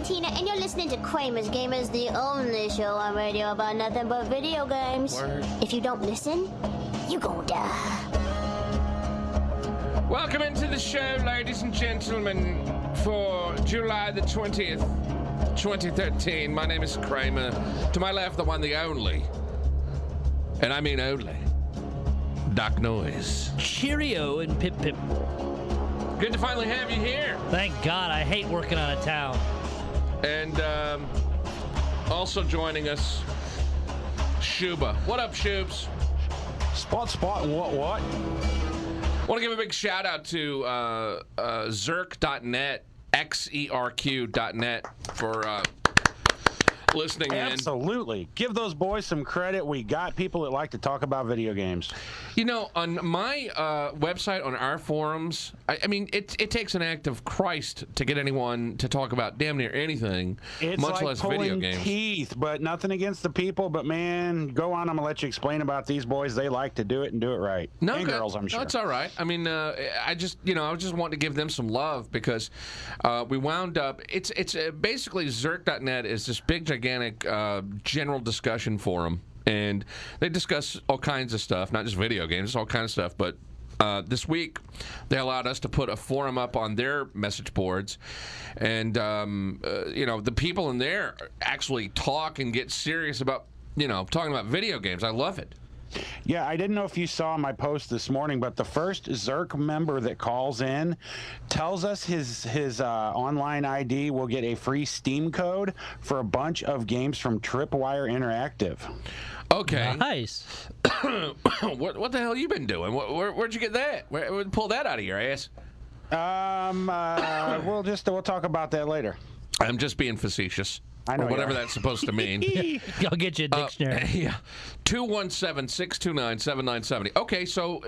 Tina, and you're listening to Kramers Gamers, the only show on radio about nothing but video games. Word. If you don't listen, you gon' die. Welcome into the show, ladies and gentlemen, for July the 20th, 2013. My name is Kramer. To my left, the one, the only, and I mean only, Doc Noise. Cheerio and pip pip. Good to finally have you here. Thank God. I hate working out of town. And also joining us, Shuba. What up, Shubes? Spot, what? Want to give a big shout out to Zerk.net, XERQ.net for listening in. Absolutely. Give those boys some credit. We got people that like to talk about video games. You know, on my website, on our forums, I mean, it takes an act of Christ to get anyone to talk about damn near anything, It's much like less pulling video games. teeth, but nothing against the people. But man, go on. I'm gonna let you explain about these boys. They like to do it and do it right. No, and good. girls, I'm sure. No, it's all right. I mean, I was just wanting to give them some love because we wound up. It's basically Zerk.net is this big, gigantic general discussion forum, and they discuss all kinds of stuff, not just video games, all kinds of stuff. But this week, they allowed us to put a forum up on their message boards, and the people in there actually talk and get serious about talking about video games. I love it. Yeah, I didn't know if you saw my post this morning, but the first Zerk member that calls in tells us his online ID will get a free Steam code for a bunch of games from Tripwire Interactive. Okay. Nice. What the hell you been doing? Where'd you get that? Where'd pull that out of your ass? We'll talk about that later. I'm just being facetious. I know or whatever you are. that's supposed to mean. I'll get you a dictionary. Yeah. 217-629-7970. Okay, so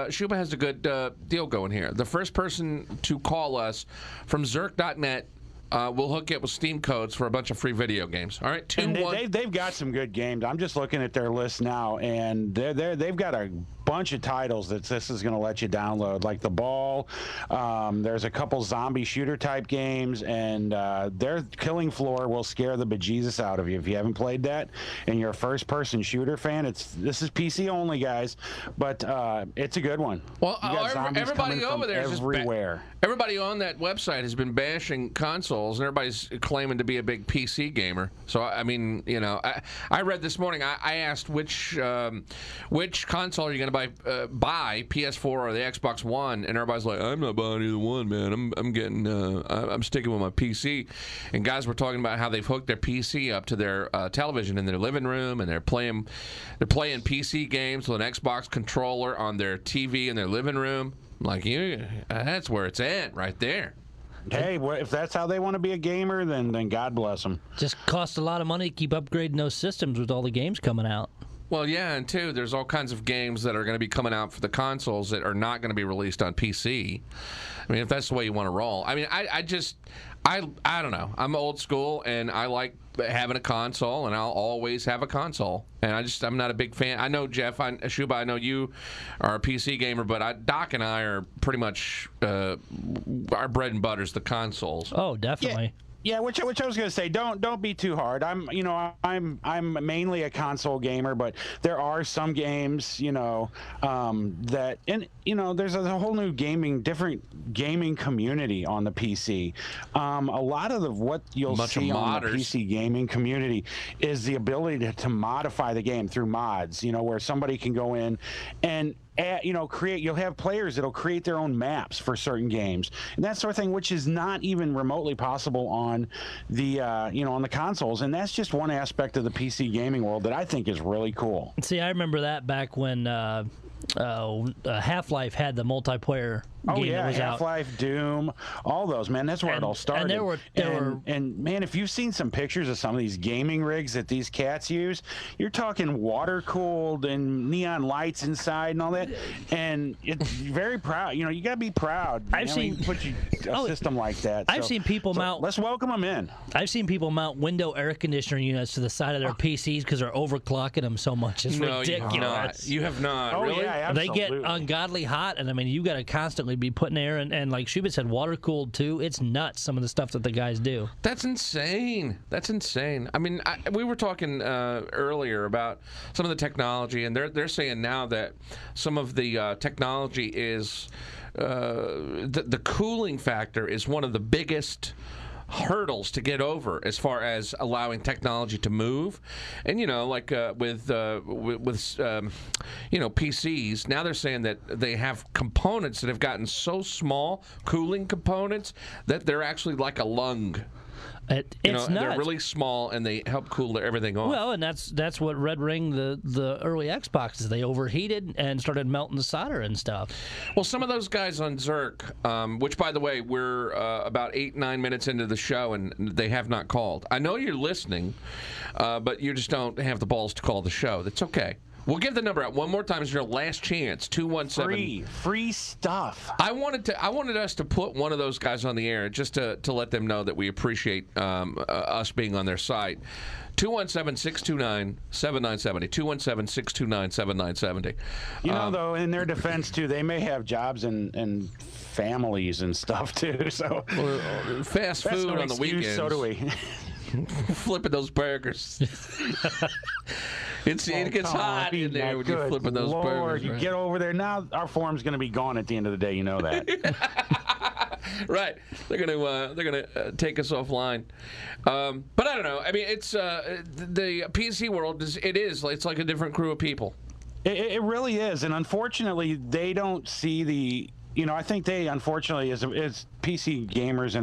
Shuba has a good deal going here. The first person to call us from Zerk.net we'll hook you up with Steam codes for a bunch of free video games. All right, they've got some good games. I'm just looking at their list now, and they've got a bunch of titles that this is going to let you download, like The Ball. There's a couple zombie shooter type games, and their Killing Floor will scare the bejesus out of you if you haven't played that. And you're a first-person shooter fan. This is PC only, guys, but it's a good one. Well, everybody over there is everywhere. Everybody on that website has been bashing consoles, and everybody's claiming to be a big PC gamer. So, I mean, I read this morning, I asked which console are you going to buy, PS4 or the Xbox One, and everybody's like, I'm not buying either one, man. I'm sticking with my PC. And guys were talking about how they've hooked their PC up to their television in their living room, and they're playing PC games with an Xbox controller on their TV in their living room. Like, that's where it's at, right there. Hey, if that's how they want to be a gamer, then God bless them. Just costs a lot of money to keep upgrading those systems with all the games coming out. Well, yeah, and two, there's all kinds of games that are going to be coming out for the consoles that are not going to be released on PC. I mean, if that's the way you want to roll. I mean, I don't know. I'm old school, and I like having a console, and I'll always have a console. And I'm not a big fan. I know, Jeff, Shuba, I know you are a PC gamer, but Doc and I are pretty much, our bread and butter is the consoles. Oh, definitely. Yeah, which I was going to say, don't be too hard. I'm mainly a console gamer, but there are some games, that, and there's a whole new different gaming community on the PC. A lot of what you'll see on the PC gaming community is the ability to modify the game through mods. Where somebody can go in and you'll have players that'll create their own maps for certain games and that sort of thing, which is not even remotely possible on the on the consoles. And that's just one aspect of the PC gaming world that I think is really cool. See, I remember that back when Half-Life had the multiplayer game that was Half-Life, Doom, all those, man. That's where it all started. And man, if you've seen some pictures of some of these gaming rigs that these cats use, you're talking water cooled and neon lights inside and all that. And it's very proud. You got to be proud. I've seen put a system like that. I've seen people mount. Let's welcome them in. I've seen people mount window air conditioner units to the side of their PCs because they're overclocking them so much. It's ridiculous. You have not. Oh, really? Yeah, they absolutely. get ungodly hot, and I mean, you got to constantly constantly be put in air, and like Schubert said, water cooled too. It's nuts, some of the stuff that the guys do. That's insane. That's insane. I mean, we were talking earlier about some of the technology, and they're saying now that some of the technology is the cooling factor is one of the biggest hurdles to get over as far as allowing technology to move. And like with PCs, now they're saying that they have components that have gotten so small, cooling components, that they're actually like a lung. It's nuts. They're really small and they help cool everything off. Well, and that's what Red Ring, the early Xboxes, they overheated and started melting the solder and stuff. Well, some of those guys on Zerk, which by the way, we're about 8-9 minutes into the show and they have not called. I know you're listening, but you just don't have the balls to call the show. That's okay. We'll give the number out one more time. It's your last chance. 217. Free stuff. I wanted us to put one of those guys on the air just to let them know that we appreciate us being on their site. 217-629-7970. 217-629-7970. Though, in their defense too, they may have jobs and families and stuff too. So fast food on the weekends. So do we. Flipping those burgers. It gets hot in there when you're flipping those burgers. You right? get over there now. Our form's going to be gone at the end of the day. You know that. Right. They're gonna take us offline. But I don't know. I mean, it's the PC world. It's like a different crew of people. It really is, and unfortunately, they don't see the. I think they unfortunately, as PC gamers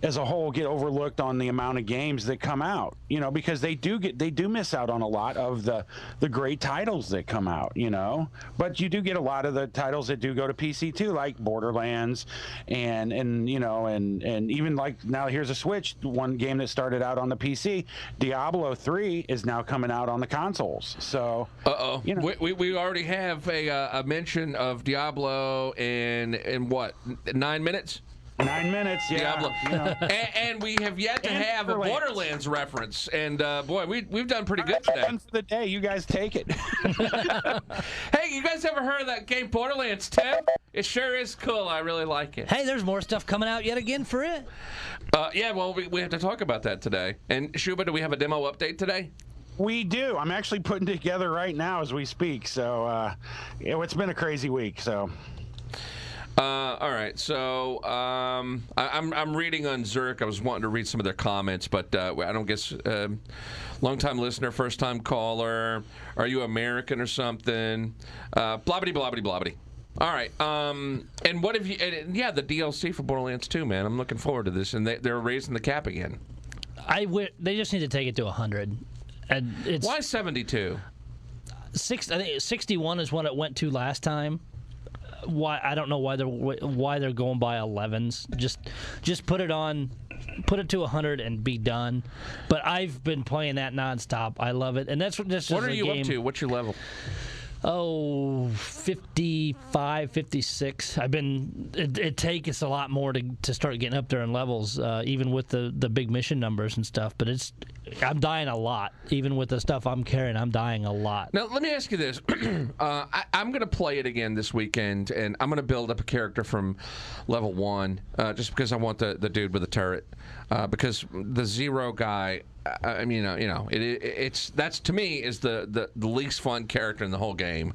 as a whole, get overlooked on the amount of games that come out. Because they do miss out on a lot of the great titles that come out. But you do get a lot of the titles that do go to PC too, like Borderlands, and even like now here's a Switch. One game that started out on the PC, Diablo 3, is now coming out on the consoles. So we already have a mention of Diablo in what 9 minutes? 9 minutes, yeah. Diablo. And we have yet to have a Borderlands reference. And boy, we've done pretty good today. For the day, you guys take it. Hey, you guys ever heard of that game Borderlands 10? It sure is cool. I really like it. Hey, there's more stuff coming out yet again for it. Yeah, well, we have to talk about that today. And Shuba, do we have a demo update today? We do. I'm actually putting together right now as we speak. So it's been a crazy week. So. All right, so I'm reading on Zerk. I was wanting to read some of their comments, but I don't guess long-time listener, first-time caller. Are you American or something? Blobbity, blobbity, blobbity. All right, and what have you? And yeah, the DLC for Borderlands 2, man. I'm looking forward to this, and they're raising the cap again. They just need to take it to 100. And it's why 72? I think 61 is what it went to last time. Why I don't know why they're going by 11s. Just put it to 100 and be done. But I've been playing that nonstop. I love it, and that's what are you up to? What's your level? 55, 56. It takes a lot more to start getting up there in levels, even with the big mission numbers and stuff. But I'm dying a lot. Even with the stuff I'm carrying, I'm dying a lot. Now, let me ask you this. I'm going to play it again this weekend, and I'm going to build up a character from level 1, just because I want the dude with the turret. Because the Zero guy, I mean, that's to me is the least fun character in the whole game.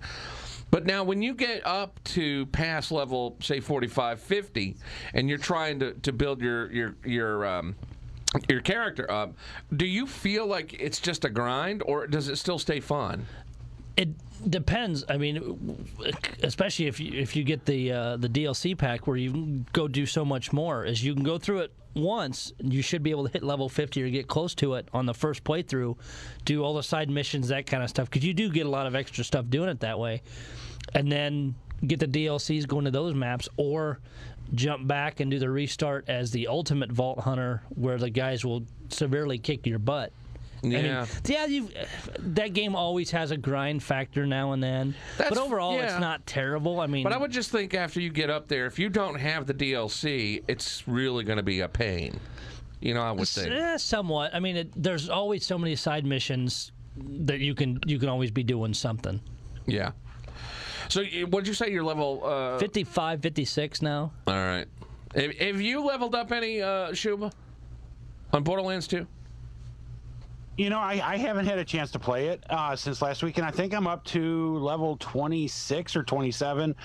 But now, when you get up to past level, say 45, 50, and you're trying to build your character up, do you feel like it's just a grind, or does it still stay fun? It depends. I mean, especially if you get the DLC pack where you can go do so much more. As you can go through it once, you should be able to hit level 50 or get close to it on the first playthrough, do all the side missions, that kind of stuff, because you do get a lot of extra stuff doing it that way. And then get the DLCs going to those maps, or jump back and do the restart as the ultimate Vault Hunter, where the guys will severely kick your butt. Yeah. I mean, that game always has a grind factor now and then. But overall, it's not terrible. I mean, but I would just think after you get up there, if you don't have the DLC, it's really going to be a pain. I would think. Somewhat. I mean, there's always so many side missions that you can always be doing something. Yeah. So what'd you say? You're level 55, 56 now. All right. Have you leveled up any, Shuba, on Borderlands 2? You know, I haven't had a chance to play it since last week, and I think I'm up to level 26 or 27.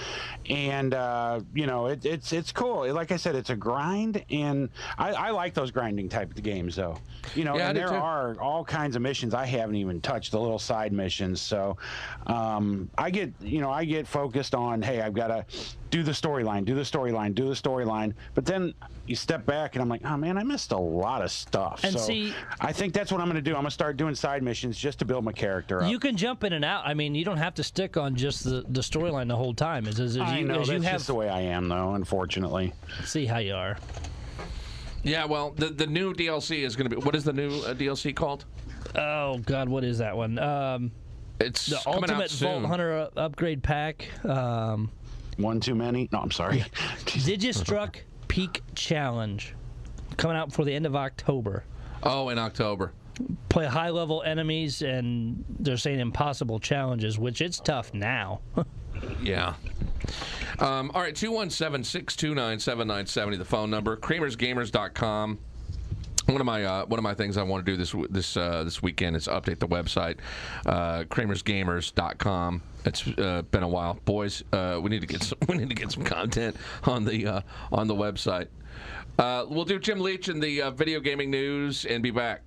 And you know, it's cool. Like I said, it's a grind, and I like those grinding type of games, though. You know, yeah, and there too. are all kinds of missions I haven't even touched, the little side missions. So I get focused on, hey, I've got to do the storyline. But then you step back, and I'm like, oh man, I missed a lot of stuff. And so see, I think that's what I'm going to do. I'm going to start doing side missions just to build my character up. you can jump in and out. I mean, you don't have to stick on just the storyline the whole time. I know, that's just the way I am, though, unfortunately. See how you are. Yeah, well, the new DLC is going to be... What is the new DLC called? Oh, God, what is that one? It's the coming out Ultimate soon. Vault Hunter upgrade pack. One too many? No, I'm sorry. Digistruck Peak Challenge. Coming out before the end of October. Oh, in October. Play high-level enemies, and they're saying impossible challenges, which it's tough now. Yeah. All right, 217-629-7970, the phone number. Kramersgamers.com. One of my things I want to do this weekend is update the website, Kramersgamers.com. It's been a while, boys. We need to get some content on the website. We'll do Jim Leach in the video gaming news and be back.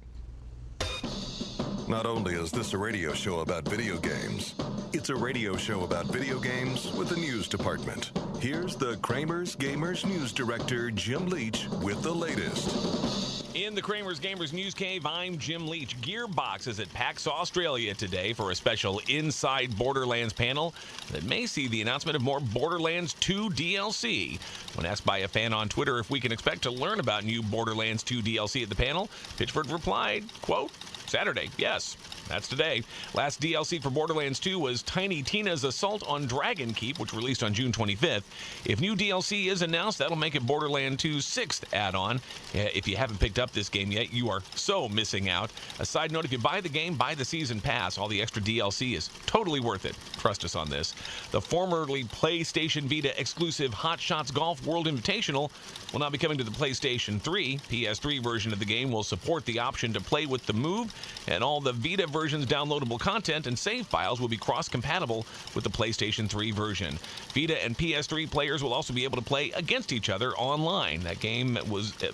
Not only is this a radio show about video games, it's a radio show about video games with a news department. Here's the Kramers Gamers News Director, Jim Leach, with the latest. In the Kramers Gamers News Cave, I'm Jim Leach. Gearbox is at PAX Australia today for a special Inside Borderlands panel that may see the announcement of more Borderlands 2 DLC. When asked by a fan on Twitter if we can expect to learn about new Borderlands 2 DLC at the panel, Pitchford replied, quote, Saturday, yes. That's today. Last DLC for Borderlands 2 was Tiny Tina's Assault on Dragon Keep, which released on June 25th. If new DLC is announced, that'll make it Borderlands 2's 6th add-on. If you haven't picked up this game yet, you are so missing out. A side note, if you buy the game, buy the Season Pass. All the extra DLC is totally worth it. Trust us on this. The formerly PlayStation Vita exclusive Hot Shots Golf World Invitational will now be coming to the PlayStation 3. PS3 version of the game will support the option to play with the Move, and all the Vita version's downloadable content and save files will be cross-compatible with the PlayStation 3 version. Vita and PS3 players will also be able to play against each other online. That game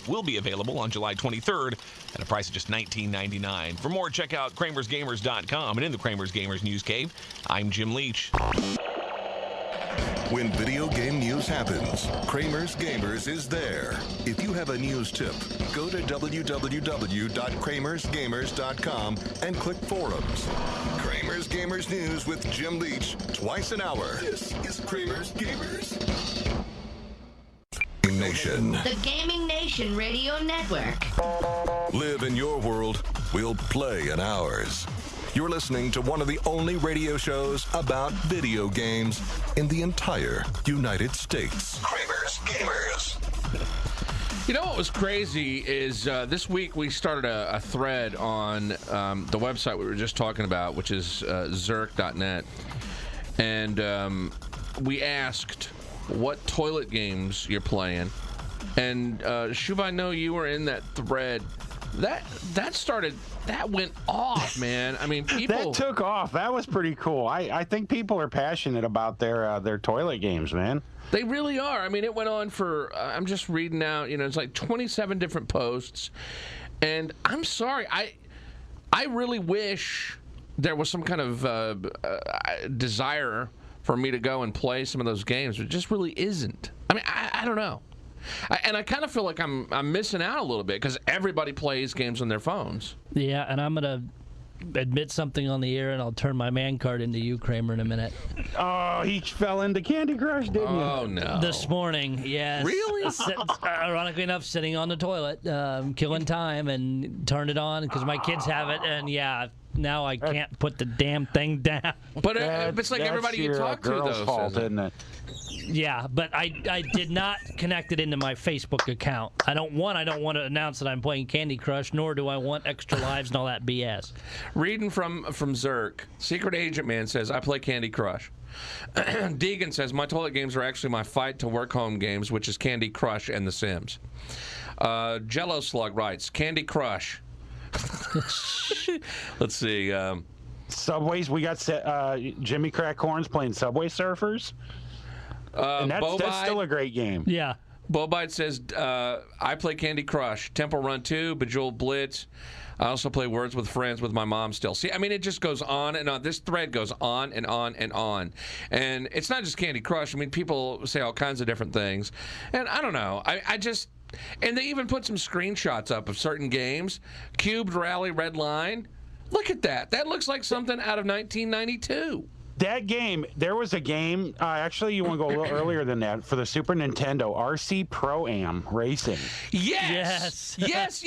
will be available on July 23rd at a price of just $19.99. For more, check out KramersGamers.com. And in the Kramers Gamers News Cave, I'm Jim Leach. When video game news happens, Kramers Gamers is there. If you have a news tip, go to www.kramersgamers.com and click forums. Kramers Gamers News with Jim Leach, twice an hour. This is Kramers Gamers Nation. The Gaming Nation Radio Network. Live in your world, we'll play in ours. You're listening to one of the only radio shows about video games in the entire United States. Kramers Gamers. You know what was crazy is this week we started a thread on the website we were just talking about, which is Zerk.net. And we asked what toilet games you're playing. And Shuba, I know you were in that thread. That went off, man. I mean, people... That took off. That was pretty cool. I think people are passionate about their toilet games, man. They really are. I mean, it went on for, I'm just reading out, it's like 27 different posts. And I'm sorry, I really wish there was some kind of desire for me to go and play some of those games, but it just really isn't. I mean, I don't know. And I kind of feel like I'm missing out a little bit because everybody plays games on their phones. Yeah, and I'm going to admit something on the air, and I'll turn my man card into you, Kramer, in a minute. Oh, he fell into Candy Crush, didn't you? Oh, no. This morning, yes. Really? Ironically enough, sitting on the toilet, killing time, and turned it on because my kids have it, and yeah, now I can't put the damn thing down. But it's like everybody you talk to, though, fault, says isn't it? Yeah, but I did not connect it into my Facebook account. I don't want to announce that I'm playing Candy Crush, nor do I want extra lives and all that BS. Reading from Zerk, Secret Agent Man says, I play Candy Crush. Deegan says, my toilet games are actually my fight to work home games, which is Candy Crush and The Sims. Jello Slug writes, Candy Crush. Let's see. Subways, we got Jimmy Crackhorns playing Subway Surfers. And that's still a great game. Yeah. Bobite says, I play Candy Crush, Temple Run 2, Bejeweled Blitz. I also play Words with Friends with my mom still. See, I mean, it just goes on and on. This thread goes on and on and on. And it's not just Candy Crush. I mean, people say all kinds of different things. And I don't know. I just... And they even put some screenshots up of certain games. Cubed Rally Red Line. Look at that. That looks like something out of 1992. That game, there was a game, actually you want to go a little earlier than that, for the Super Nintendo, RC Pro-Am Racing. Yes! Yes.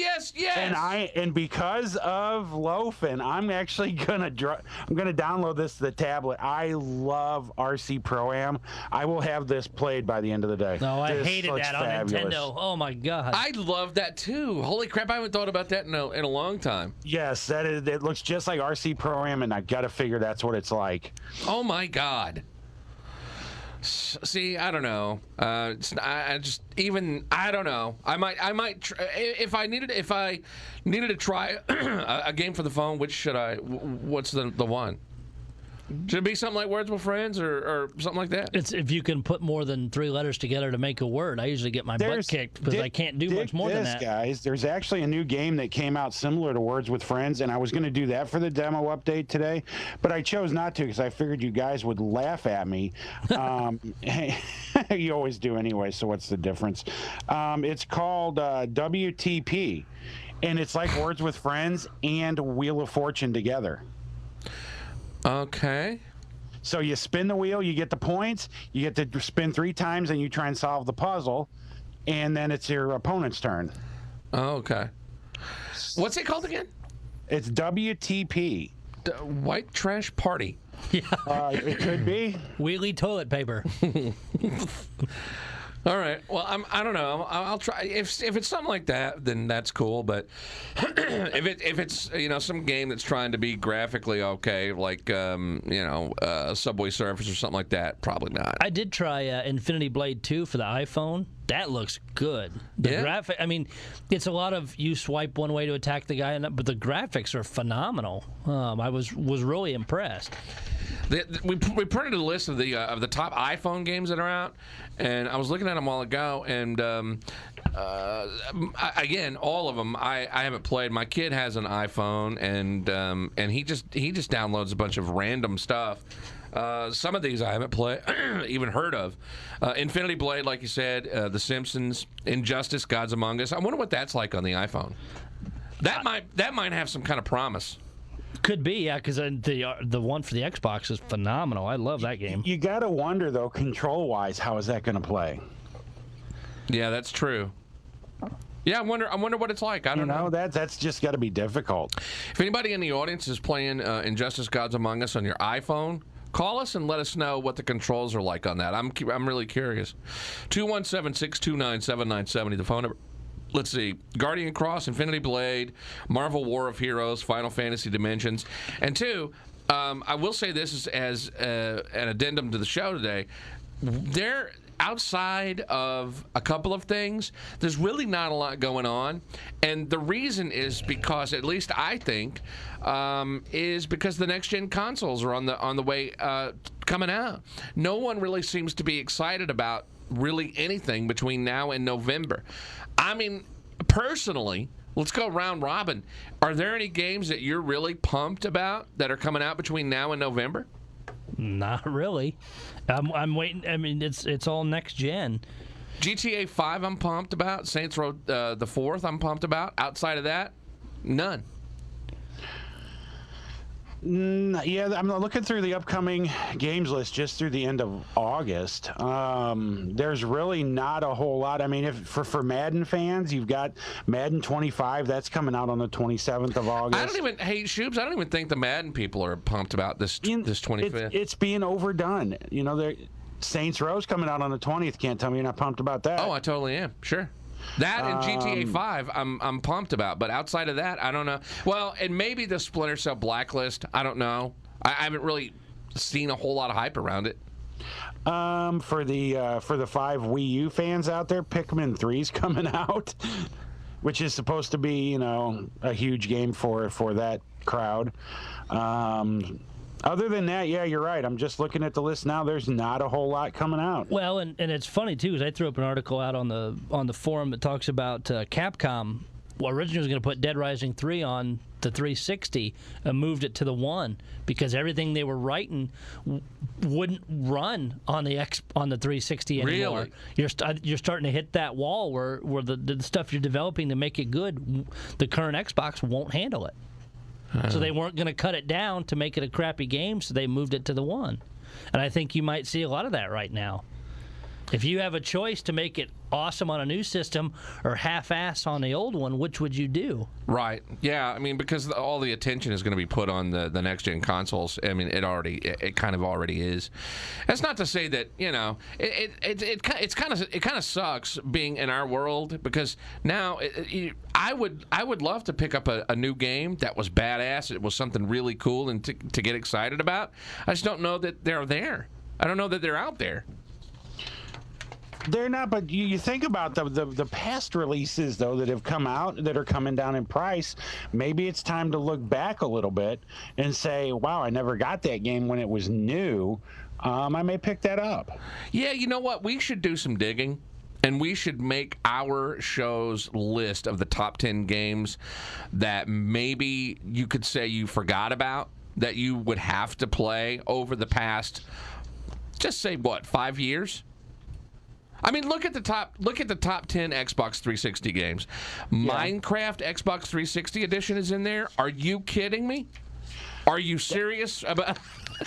And because of Loafin, I'm actually going to download this to the tablet. I love RC Pro-Am. I will have this played by the end of the day. No, I hated that on Nintendo. Oh my God. I love that too. Holy crap, I haven't thought about that in a long time. Yes, it looks just like RC Pro-Am, and I got to figure that's what it's like. Oh my God! See, I don't know. I don't know. I might. If I needed to try a game for the phone, which should I? What's the one? Should it be something like Words with Friends or something like that? It's if you can put more than 3 letters together to make a word. I usually get my butt kicked because I can't do much more than that. Guys, there's actually a new game that came out similar to Words with Friends, and I was going to do that for the demo update today, but I chose not to because I figured you guys would laugh at me. You always do anyway, so what's the difference? It's called WTP, and it's like Words with Friends and Wheel of Fortune together. Okay. So you spin the wheel, you get the points, you get to spin 3 times, and you try and solve the puzzle, and then it's your opponent's turn. Oh, okay. What's it called again? It's WTP. White Trash Party. Yeah. It could be. Wheelie toilet paper. All right. Well, I don't know. I'll try. If it's something like that, then that's cool. But if it's some game that's trying to be graphically okay, like Subway Surfers or something like that, probably not. I did try Infinity Blade 2 for the iPhone. That looks good. The graphic. I mean, it's a lot of you swipe one way to attack the guy, but the graphics are phenomenal. I was really impressed. We printed a list of the top iPhone games that are out, and I was looking at them a while ago, and again, all of them I haven't played. My kid has an iPhone, and he just downloads a bunch of random stuff. Some of these I haven't played, even heard of. Infinity Blade, like you said, The Simpsons, Injustice, Gods Among Us. I wonder what that's like on the iPhone. That might have some kind of promise. Could be, yeah, because the one for the Xbox is phenomenal. I love that game. You got to wonder, though, control-wise, how is that going to play? Yeah, that's true. Yeah, I wonder what it's like. I don't know. That's just got to be difficult. If anybody in the audience is playing Injustice: Gods Among Us on your iPhone, call us and let us know what the controls are like on that. I'm really curious. 217-629-7970, the phone number. Let's see, Guardian Cross, Infinity Blade, Marvel War of Heroes, Final Fantasy Dimensions. And 2, I will say this as an addendum to the show today. They're outside of a couple of things. There's really not a lot going on. And the reason is because, at least I think, is because the next-gen consoles are on the way coming out. No one really seems to be excited about really anything between now and November. I mean, personally, let's go round robin. Are there any games that you're really pumped about that are coming out between now and November? Not really. I'm waiting. I mean, it's all next gen. GTA 5 I'm pumped about. Saints Row the 4th I'm pumped about. Outside of that, none. Yeah, I'm looking through the upcoming games list just through the end of August. There's really not a whole lot. I mean, for Madden fans, you've got Madden 25. That's coming out on the 27th of August. I don't even think the Madden people are pumped about this 25th. It's being overdone. Saints Row's coming out on the 20th. Can't tell me you're not pumped about that. Oh, I totally am. Sure. That and GTA 5, I'm pumped about. But outside of that, I don't know. Well, and maybe the Splinter Cell Blacklist. I don't know. I haven't really seen a whole lot of hype around it. For the 5 Wii U fans out there, Pikmin 3's coming out, which is supposed to be, a huge game for that crowd. Other than that, yeah, you're right. I'm just looking at the list now. There's not a whole lot coming out. Well, and it's funny too, because I threw up an article out on the forum that talks about Capcom. Well, originally was going to put Dead Rising 3 on the 360 and moved it to the One because everything they were writing wouldn't run on the 360 anymore. Really? You're starting to hit that wall where the stuff you're developing to make it good, the current Xbox won't handle it. So they weren't going to cut it down to make it a crappy game, so they moved it to the One. And I think you might see a lot of that right now. If you have a choice to make it awesome on a new system or half-ass on the old one, which would you do? Right. Yeah. I mean, because all the attention is going to be put on the next-gen consoles. I mean, it kind of already is. That's not to say that it kind of sucks being in our world because now I would love to pick up a new game that was badass. It was something really cool and to get excited about. I just don't know that they're there. I don't know that they're out there. They're not, but you think about the past releases, though, that have come out that are coming down in price. Maybe it's time to look back a little bit and say, wow, I never got that game when it was new. I may pick that up. Yeah, you know what? We should do some digging. And we should make our show's list of the top 10 games that maybe you could say you forgot about, that you would have to play over the past, just say, 5 years? I mean, look at the top 10 Xbox 360 games. Yeah. Minecraft Xbox 360 edition is in there. Are you kidding me? Are you serious about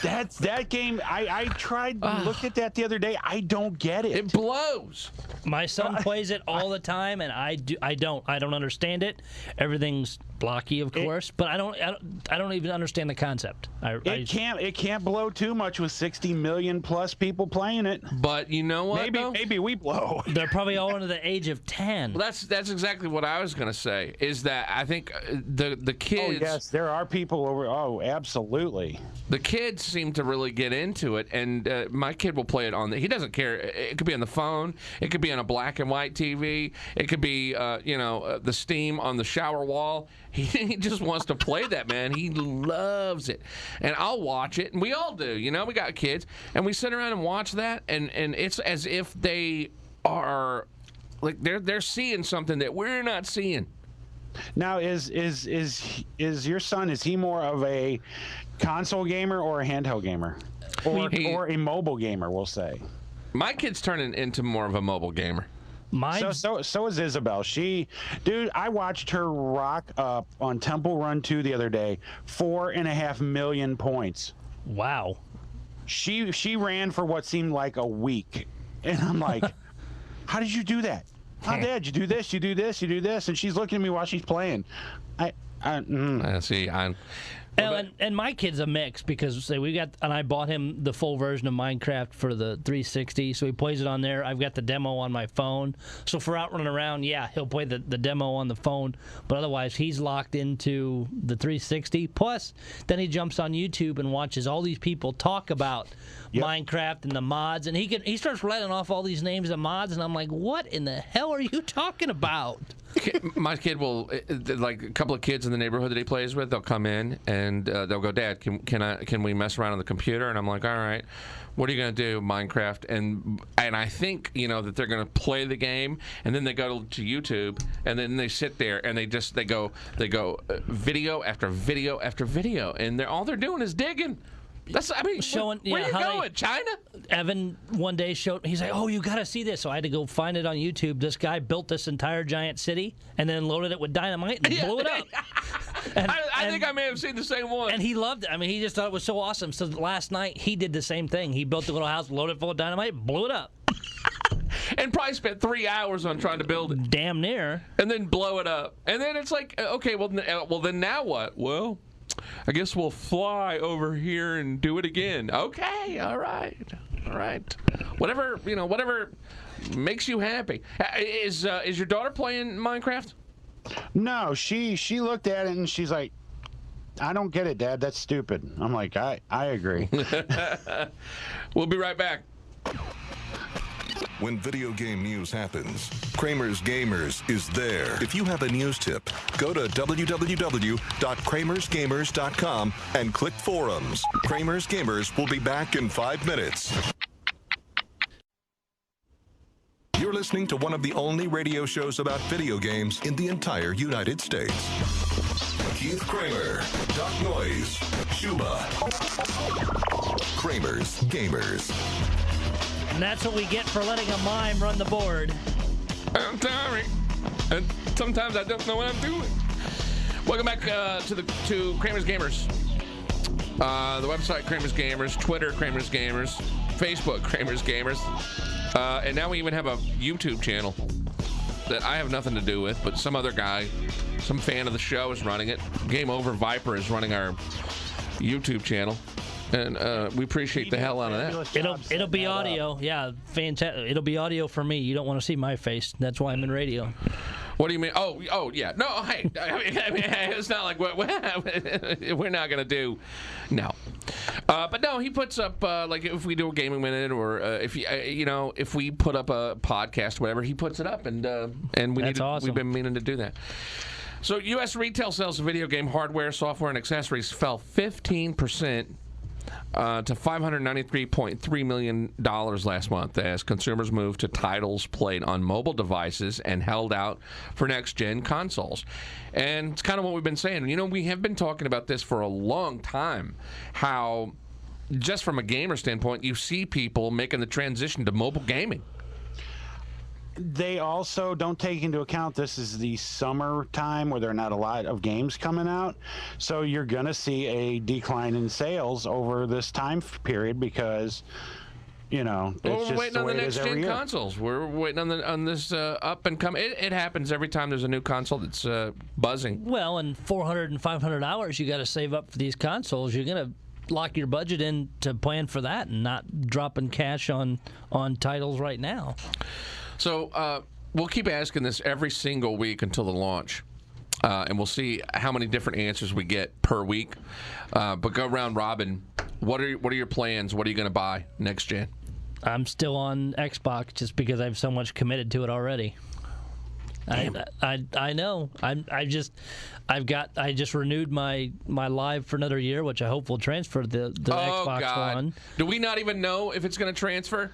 that game? I tried looked at that the other day. I don't get it. It blows. My son plays it all the time, and I don't understand it. Everything's blocky, of course, but I don't even understand the concept. It can't blow too much with 60 million plus people playing it. But you know what? Maybe we blow. They're probably all under the age of 10. Well, that's exactly what I was going to say. Is that I think the kids. Oh yes, there are people over. Oh, absolutely. The kids seem to really get into it, and my kid will play it on. He doesn't care. It could be on the phone. It could be on a black and white TV. It could be the steam on the shower wall. He just wants to play that, man. He loves it. And I'll watch it, and we all do. We got kids, and we sit around and watch that, and it's as if they are, like, they're seeing something that we're not seeing. Now, is your son, is he more of a console gamer or a handheld gamer? Or a mobile gamer, we'll say? My kid's turning into more of a mobile gamer. So is Isabel. I watched her rock up on Temple Run 2 the other day. 4.5 million points. Wow. She ran for what seemed like a week, and I'm like, how did you do that? How dad? You do this, you do this, you do this, and she's looking at me while she's playing. See. And my kid's a mix because I bought him the full version of Minecraft for the 360, so he plays it on there. I've got the demo on my phone, so for out running around, yeah, he'll play the demo on the phone, but otherwise he's locked into the 360. Plus, then he jumps on YouTube and watches all these people talk about Minecraft and the mods, and he starts rattling off all these names of mods, and I'm like, what in the hell are you talking about? My kid will, like a couple of kids in the neighborhood that he plays with, they'll come in and they'll go, Dad, can we mess around on the computer? And I'm like, all right, what are you going to do, Minecraft? And I think, that they're going to play the game, and then they go to YouTube, and then they sit there and they go video after video after video, and all they're doing is digging. Showing, where are you going, China? Evan one day showed, he's like, oh, you got to see this. So I had to go find it on YouTube. This guy built this entire giant city and then loaded it with dynamite and blew it up. I think I may have seen the same one. And he loved it. I mean, he just thought it was so awesome. So last night, he did the same thing. He built a little house, loaded it full of dynamite, blew it up. And probably spent 3 hours on trying to build it. Damn near. And then blow it up. And then it's like, okay, well then now what? Well, I guess we'll fly over here and do it again. Okay, all right. All right. Whatever makes you happy. Is your daughter playing Minecraft? No, she looked at it and she's like, I don't get it, Dad. That's stupid. I'm like, I agree. We'll be right back. When video game news happens, Kramer's Gamers is there. If you have a news tip, go to www.kramersgamers.com and click forums. Kramer's Gamers will be back in 5 minutes. You're listening to one of the only radio shows about video games in the entire United States. Keith Kramer, Doc Noise, Shuba. Kramer's Gamers. And that's what we get for letting a mime run the board. I'm sorry. And sometimes I don't know what I'm doing. Welcome back to Kramer's Gamers. The website Kramer's Gamers, Twitter Kramer's Gamers, Facebook Kramer's Gamers, and now we even have a YouTube channel that I have nothing to do with, but some other guy, some fan of the show is running it. Game Over Viper is running our YouTube channel. And we appreciate the hell out of that. It'll be audio. Yeah, fantastic. It'll be audio for me. You don't want to see my face. That's why I'm in radio. What do you mean? Oh, yeah. No, hey, I mean, it's not like we're not gonna do. No, but no, he puts up like if we do a gaming minute or if we put up a podcast, or whatever, he puts it up, and awesome. We've been meaning to do that. So, U.S. retail sales of video game hardware, software, and accessories fell 15%. To $593.3 million last month as consumers moved to titles played on mobile devices and held out for next-gen consoles. And it's kind of what we've been saying. You know, we have been talking about this for a long time, how just from a gamer standpoint, you see people making the transition to mobile gaming. They also don't take into account this is the summer time where there are not a lot of games coming out. So you're going to see a decline in sales over this time period because, it's we're waiting on the next-gen consoles. We're waiting on this up and coming. It happens every time there's a new console that's buzzing. Well, in 400 and 500 hours, you got to save up for these consoles. You're going to lock your budget in to plan for that and not dropping cash on titles right now. So we'll keep asking this every single week until the launch, and we'll see how many different answers we get per week. But go round robin. What are your plans? What are you going to buy next gen? I'm still on Xbox just because I've so much committed to it already. I know. I just renewed my Live for another year, which I hope will transfer the Xbox God. One. Do we not even know if it's going to transfer?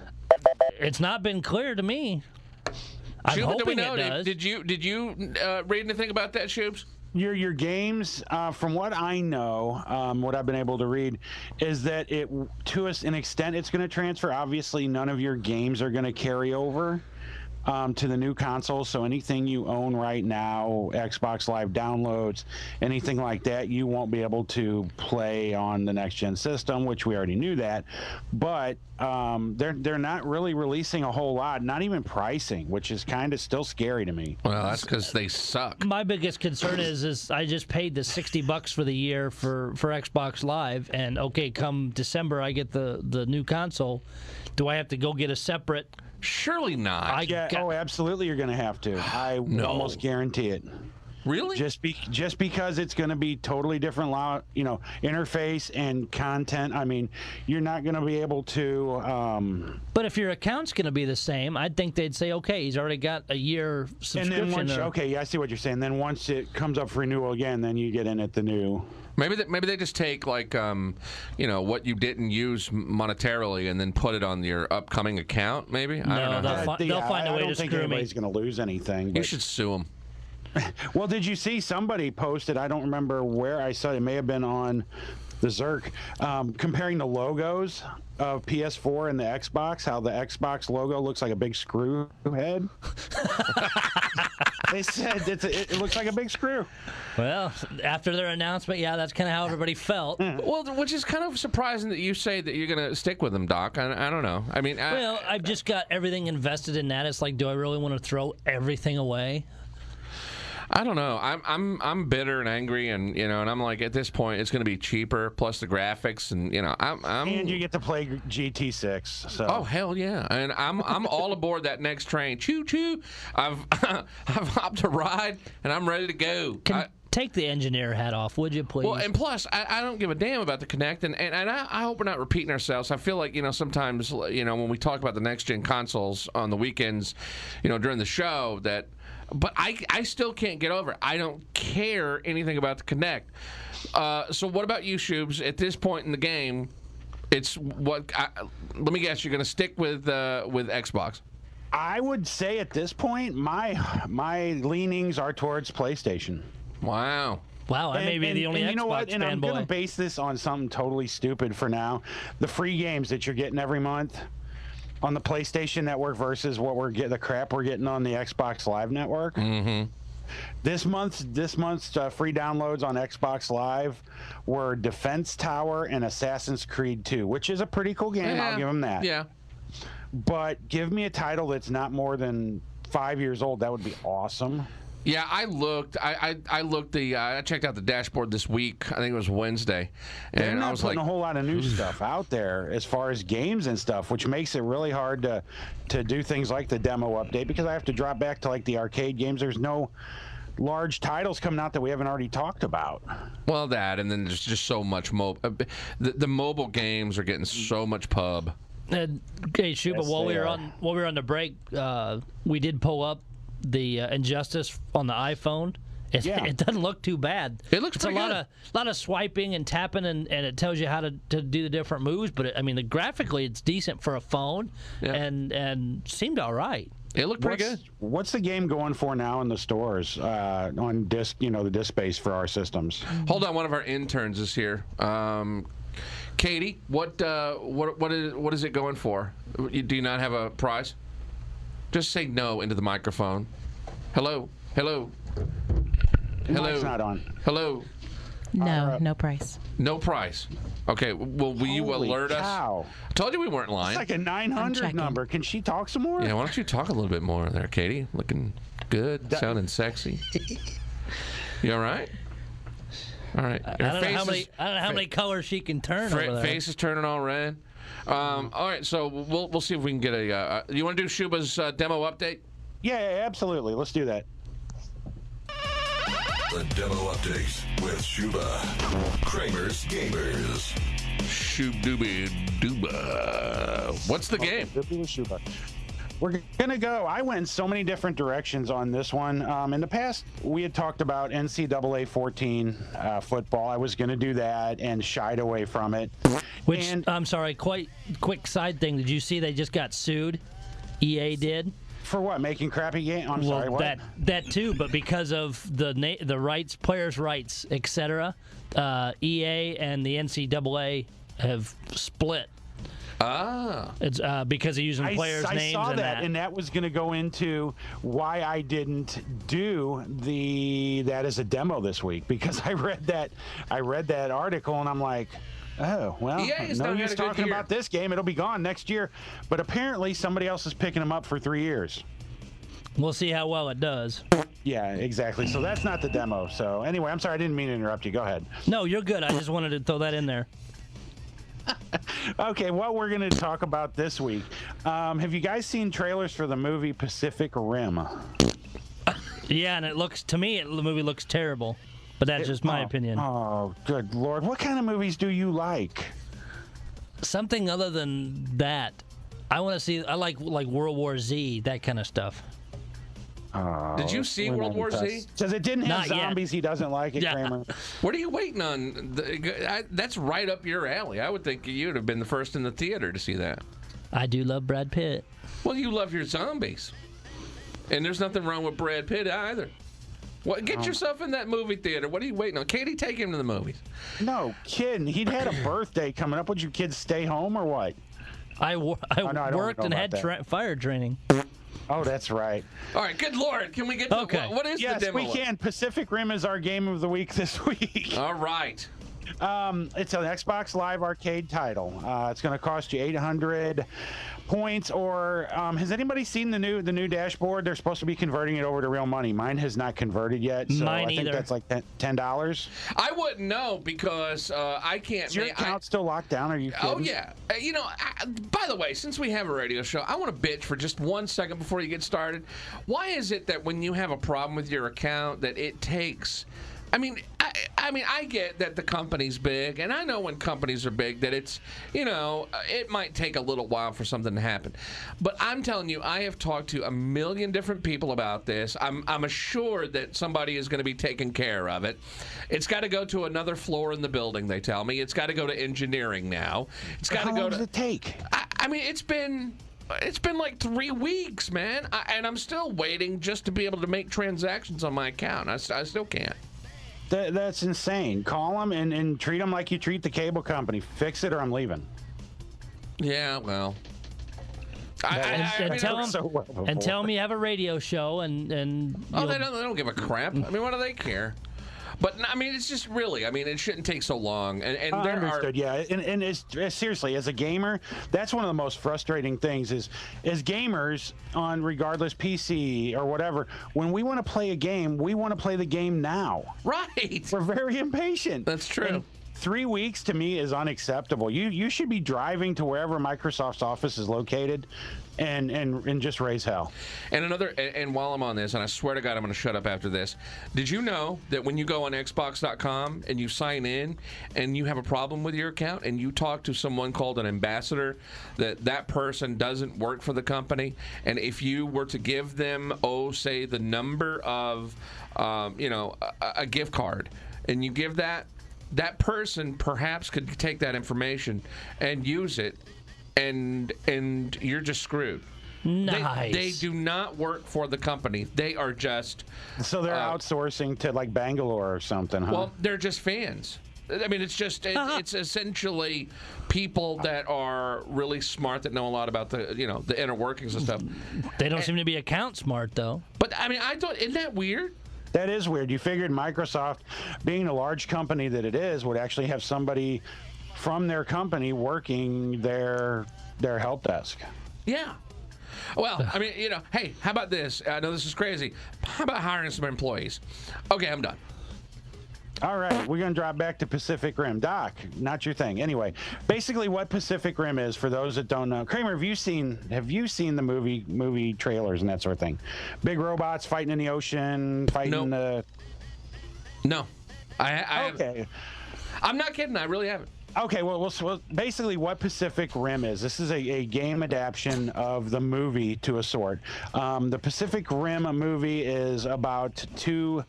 It's not been clear to me. I'm hoping it does. Did you read anything about that, Shoobs? Your games, from what I know, what I've been able to read, is that to an extent, it's going to transfer. Obviously, none of your games are going to carry over to the new console. So anything you own right now, Xbox Live downloads, anything like that, you won't be able to play on the next gen system, which we already knew that. But they're not really releasing a whole lot, not even pricing, which is kind of still scary to me. Well, that's because they suck. My biggest concern is I just paid the $60 for the year for Xbox Live, and okay, come December I get the new console. Do I have to go get a separate? Surely not. Absolutely, you're going to have to. I almost guarantee it. Really? Just because it's going to be totally different, interface and content. I mean, you're not going to be able to. But if your account's going to be the same, I'd think they'd say, okay, he's already got a year subscription. And then I see what you're saying. Then once it comes up for renewal again, then you get in at the new. Maybe they just take like what you didn't use monetarily and then put it on your upcoming account. Maybe I don't know. They'll find a way to screw me. I don't think anybody's going to lose anything. You should sue them. Well, did you see somebody posted? I don't remember where I saw it. It may have been on the Zerk, comparing the logos of PS4 and the Xbox. How the Xbox logo looks like a big screw head. They said it looks like a big screw. Well, after their announcement, yeah, that's kind of how everybody felt. Well, which is kind of surprising that you say that you're going to stick with them, Doc. I don't know. I mean, I've just got everything invested in that. It's like, do I really want to throw everything away? I don't know. I'm bitter and angry, and and I'm like, at this point, it's going to be cheaper, plus the graphics, and and you get to play GT6. So. Oh hell yeah! And I'm all aboard that next train. Choo choo! I've hopped a ride, and I'm ready to go. Take the engineer hat off, would you, please? Well, and plus, I don't give a damn about the Kinect, and I hope we're not repeating ourselves. I feel like sometimes when we talk about the next gen consoles on the weekends, during the show that. But I still can't get over it. I don't care anything about the Kinect. So what about you, Shoobs? At this point in the game, it's what? Let me guess. You're going to stick with Xbox. I would say at this point, my leanings are towards PlayStation. Wow. Wow, I may be the only Xbox fanboy. You know what? And I'm going to base this on something totally stupid for now. The free games that you're getting every month on the PlayStation Network versus the crap we're getting on the Xbox Live Network. Mm-hmm. This month's free downloads on Xbox Live were Defense Tower and Assassin's Creed 2, which is a pretty cool game. Yeah. I'll give them that. Yeah. But give me a title that's not more than 5 years old. That would be awesome. Yeah, I looked. I looked. I checked out the dashboard this week. I think it was Wednesday, and They're not I was putting like, a whole lot of new stuff out there as far as games and stuff, which makes it really hard to do things like the demo update because I have to drop back to like the arcade games. There's no large titles coming out that we haven't already talked about. Well, that, and then there's just so much the mobile games are getting so much pub. Okay, Shuba, Yes, while we they were are. on the break, we did pull up the Injustice on the iPhone. It doesn't look too bad. It looks it's pretty good. A lot of swiping and tapping, and it tells you how to do the different moves. But graphically, it's decent for a phone, and seemed all right. It looked pretty good. What's the game going for now in the stores on disc? The disc space for our systems. Hold on, one of our interns is here. Katie, what is it going for? Do you not have a prize? Just say no into the microphone. Hello. Mic's not on. Hello. No, no price. No price. Okay. Well, will you Holy alert cow. us? I told you we weren't lying. It's like a 900 number. Can she talk some more? Yeah. Why don't you talk a little bit more there, Katie? Looking good, sounding sexy. You all right? All right. I don't know how many colors she can turn over there. Face is turning all red. All right, so we'll see if we can get a. You want to do Shuba's demo update? Yeah, absolutely. Let's do that. The demo update with Shuba. Kramer's Gamers. Shoob-dooby dooba. What's the game? We're gonna go. I went in so many different directions on this one. In the past, we had talked about NCAA 14 football. I was gonna do that and shied away from it. I'm sorry. Quite quick side thing. Did you see they just got sued? EA did. For what? Making crappy games? I'm sorry. What? That too, but because of the rights, players' rights, etc. EA and the NCAA have split. It's because of using players' names. I saw and that, and that was going to go into why I didn't do that as a demo this week because I read that article and I'm like, oh well, no use talking about this game. It'll be gone next year. But apparently somebody else is picking them up for 3 years. We'll see how well it does. Yeah, exactly. So that's not the demo. So anyway, I'm sorry, I didn't mean to interrupt you. Go ahead. No, you're good. I just wanted to throw that in there. Okay, what we're going to talk about this week. Have you guys seen trailers for the movie Pacific Rim? Yeah, and the movie looks terrible. But that's just my opinion. Oh, good Lord. What kind of movies do you like? Something other than that. I want to see, I like World War Z, that kind of stuff. Did you see World War Z? Says it didn't have Not yet. zombies. He doesn't like it, Yeah. Kramer. What are you waiting on? That's right up your alley. I would think you'd have been the first in the theater to see that. I do love Brad Pitt. Well, you love your zombies. And there's nothing wrong with Brad Pitt either. Get yourself in that movie theater. What are you waiting on? Katie, take him to the movies. No, kidding. He'd had a birthday coming up. Would you kids stay home or what? I no, I don't worked know and about had fire training. Oh, that's right. All right, good Lord. Can we get to Okay. what is Yes, the demo? we can. Pacific Rim is our game of the week this week. All right. It's an Xbox Live Arcade title. It's going to cost you 800 points. Or has anybody seen the new dashboard? They're supposed to be converting it over to real money. Mine has not converted yet. So Mine I think either. that's like $10. I wouldn't know because I can't. Is your account still locked down? Are you kidding? Oh, yeah. By the way, since we have a radio show, I want to bitch for just 1 second before you get started. Why is it that when you have a problem with your account that it takes... I get that the company's big, and I know when companies are big that it's, it might take a little while for something to happen. But I'm telling you, I have talked to a million different people about this. I'm assured that somebody is going to be taking care of it. It's got to go to another floor in the building, they tell me. It's got to go to engineering now. It's got to go to... How long does it take? It's been like 3 weeks, man, and I'm still waiting just to be able to make transactions on my account. I still can't. That's insane. Call them and treat them like you treat the cable company. Fix it or I'm leaving. Yeah, well. And tell them you have a radio show and they don't give a crap. What do they care? But it's just really. it shouldn't take so long. And there understood, yeah. And it's seriously, as a gamer, that's one of the most frustrating things is, as gamers on regardless PC or whatever, when we want to play a game, we want to play the game now. Right. We're very impatient. That's true. And 3 weeks to me is unacceptable. You should be driving to wherever Microsoft's office is located and just raise hell. And while I'm on this, and I swear to God I'm going to shut up after this, did you know that when you go on Xbox.com and you sign in and you have a problem with your account and you talk to someone called an ambassador, that person doesn't work for the company, and if you were to give them, say the number of, a gift card, and you give that person perhaps could take that information and use it, and you're just screwed. Nice. They do not work for the company. They are just... So they're outsourcing to like Bangalore or something, huh? Well, they're just fans. It's just it's essentially people that are really smart that know a lot about the the inner workings and stuff. They don't seem to be account smart though. But I thought, isn't that weird? That is weird. You figured Microsoft, being a large company that it is, would actually have somebody from their company working their help desk. Yeah. Well, hey, how about this? I know this is crazy. How about hiring some employees? Okay, I'm done. All right, we're going to drop back to Pacific Rim. Doc, not your thing. Anyway, basically what Pacific Rim is, for those that don't know. Kramer, have you seen the movie trailers and that sort of thing? Big robots fighting in the ocean, fighting the... No. Okay. I'm not kidding. I really haven't. Okay, well, basically what Pacific Rim is, this is a game adaptation of the movie to a sort. The Pacific Rim movie is about two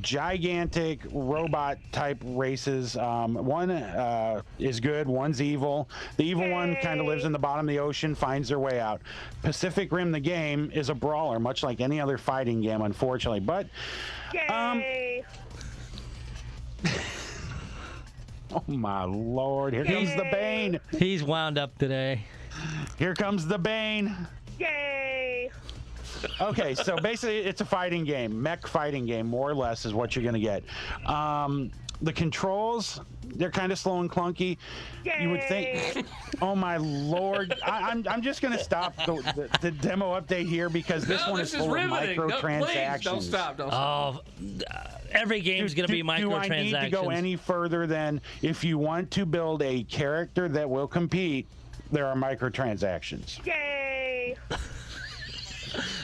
gigantic robot-type races. One is good, one's evil. The evil one kind of lives in the bottom of the ocean, finds their way out. Pacific Rim, the game, is a brawler, much like any other fighting game, unfortunately. But... Oh, my Lord. Here comes the Bane. He's wound up today. Here comes the Bane. Yay! Okay, so basically it's a fighting game. Mech fighting game, more or less, is what you're going to get. The controls, they're kind of slow and clunky. Yay! You would think, oh, my Lord. I'm just going to stop the demo update here because this one is full of microtransactions. Don't stop. Every game's going to be microtransactions. Do I need to go any further than if you want to build a character that will compete, there are microtransactions? Yay!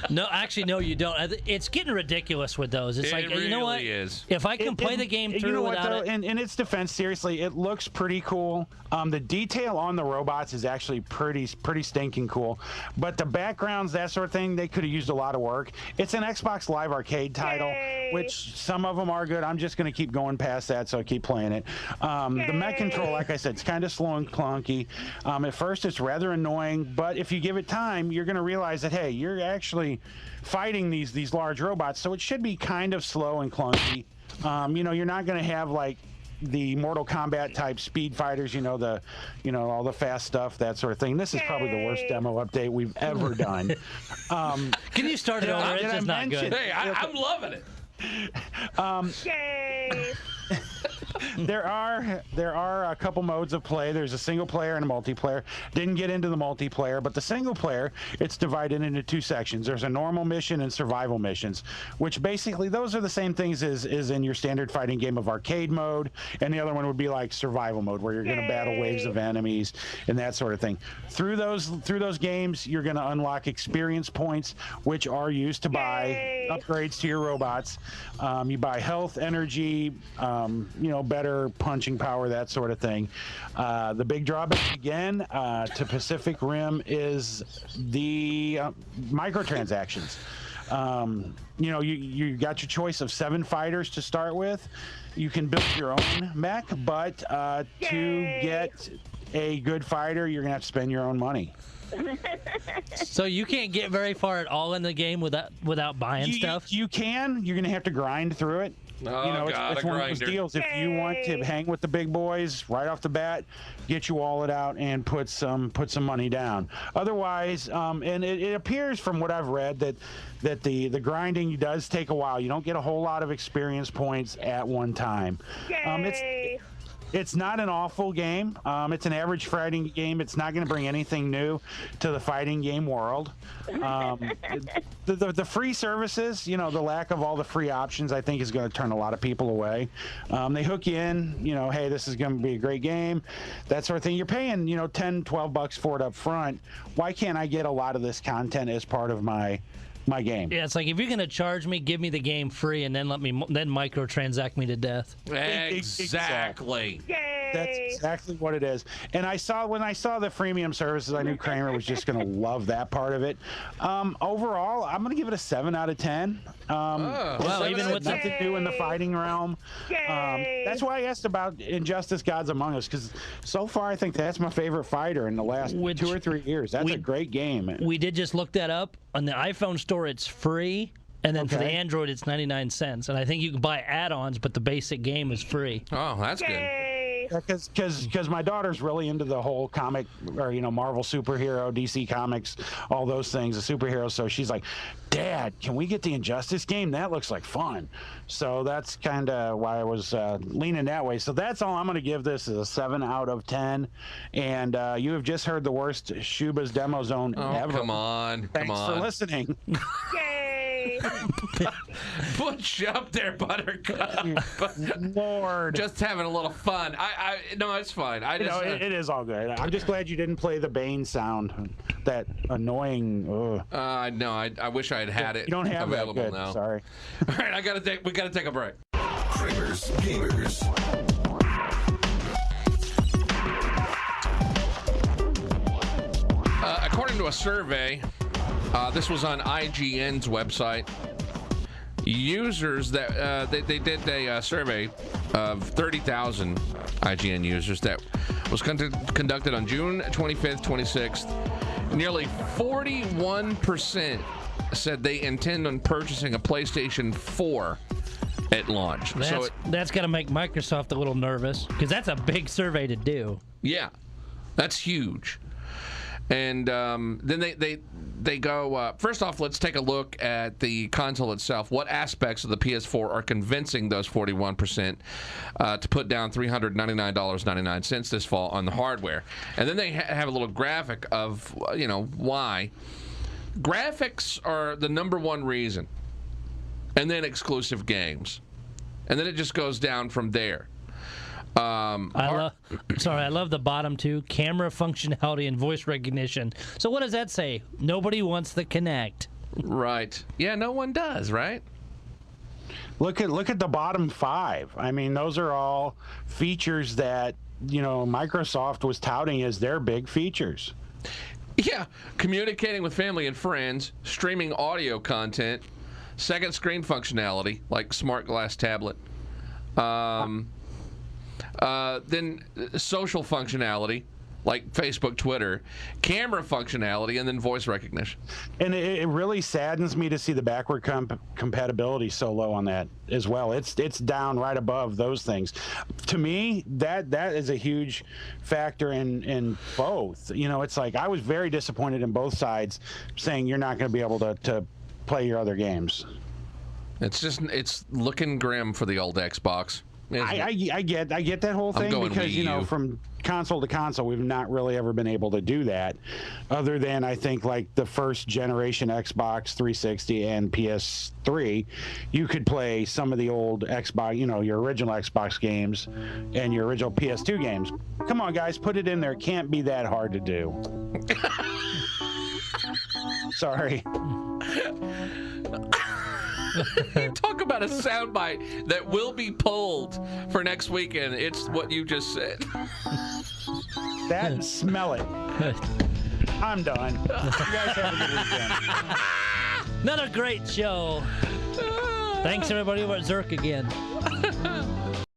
No, actually, no, you don't. It's getting ridiculous with those. It's like, you know what? It really is. If I can play the game through you know what, without though? it... In its defense, seriously, it looks pretty cool. The detail on the robots is actually pretty stinking cool. But the backgrounds, that sort of thing, they could have used a lot of work. It's an Xbox Live Arcade title, which some of them are good. I'm just going to keep going past that, so I keep playing it. The mech control, like I said, it's kind of slow and clunky. At first, it's rather annoying, but if you give it time, you're going to realize that, hey, you're actually fighting these large robots, so it should be kind of slow and clunky. You're not going to have like the Mortal Kombat type speed fighters, all the fast stuff, that sort of thing. This is probably the worst demo update we've ever done. Can you start it over? It's just not good. Hey, I'm loving it. Yay! there are a couple modes of play. There's a single player and a multiplayer. Didn't get into the multiplayer, but the single player, it's divided into two sections. There's a normal mission and survival missions, which basically those are the same things as in your standard fighting game of arcade mode, and the other one would be like survival mode, where you're going to battle waves of enemies and that sort of thing. Through those games, you're going to unlock experience points, which are used to buy upgrades to your robots. You buy health, energy, better punching power, that sort of thing. The big drawback again to Pacific Rim is the microtransactions. You got your choice of 7 fighters to start with. You can build your own mech, but to get a good fighter, you're gonna have to spend your own money. So you can't get very far at all in the game without buying stuff? You can. You're gonna have to grind through it. Oh, it's one of those deals. If you want to hang with the big boys right off the bat, get your wallet out and put some money down. Otherwise, and it appears from what I've read that the grinding does take a while. You don't get a whole lot of experience points at one time. It's not an awful game. It's an average fighting game. It's not going to bring anything new to the fighting game world. The free services, the lack of all the free options, I think is going to turn a lot of people away. They hook you in, hey, this is going to be a great game, that sort of thing. You're paying, $10-12 for it up front. Why can't I get a lot of this content as part of my game? Yeah, it's like, if you're going to charge me, give me the game free, and then then microtransact me to death. Exactly. That's exactly what it is. And when I saw the freemium services, I knew Kramer was just going to love that part of it. Overall, I'm going to give it a 7 out of 10. Well, even with nothing new in the fighting realm. That's why I asked about Injustice: Gods Among Us, because so far I think that's my favorite fighter in the last 2 or 3 years. That's a great game. We did just look that up. On the iPhone store, it's free. And then for the Android, it's 99 cents. And I think you can buy add-ons, but the basic game is free. Oh, that's good. Because my daughter's really into the whole comic, or Marvel superhero, DC Comics, all those things, the superheroes. So she's like, Dad, can we get the Injustice game? That looks like fun. So that's kind of why I was leaning that way. So that's all I'm going to give this, is a 7 out of 10. And you have just heard the worst Shuba's Demo Zone ever. Come on. Thanks for listening. Put you up there, Buttercup. Lord. Just having a little fun. No, it's fine. It is all good. I'm just glad you didn't play the Bane sound. That annoying. No, I wish I had it. You don't have available that good. now. Sorry. All right, we gotta take a break. Kramers Gamers. According to a survey, this was on IGN's website. Users that they did a survey of 30,000 IGN users that was conducted on June 25th, 26th. Nearly 41% said they intend on purchasing a PlayStation 4 at launch. That's going to make Microsoft a little nervous, because that's a big survey to do. Yeah, that's huge. And then they go, first off, let's take a look at the console itself. What aspects of the PS4 are convincing those 41% to put down $399.99 this fall on the hardware? And then they have a little graphic of, why. Graphics are the #1 reason. And then exclusive games. And then it just goes down from there. I love the bottom two: camera functionality and voice recognition. So what does that say? Nobody wants the Kinect. Right. Yeah, no one does, right? Look at the bottom 5. I mean, those are all features that, Microsoft was touting as their big features. Yeah, communicating with family and friends, streaming audio content, second screen functionality like smart glass tablet. Then social functionality, like Facebook, Twitter, camera functionality, and then voice recognition. And it really saddens me to see the backward compatibility so low on that as well. It's down right above those things. To me, that is a huge factor in both. It's like I was very disappointed in both sides saying you're not going to be able to play your other games. It's looking grim for the old Xbox. isn't it? I get that whole thing going because Wii you know U. from console to console we've not really ever been able to do that, other than I think like the first generation Xbox 360 and PS3, you could play some of the old Xbox, you know, your original Xbox games and your original PS2 games. Come on, guys, put it in there. It can't be that hard to do. Sorry. Talk about a soundbite that will be pulled for next weekend. It's what you just said. That smell it. I'm done. You guys have a good weekend. Another great show. Thanks everybody over at Zerk again.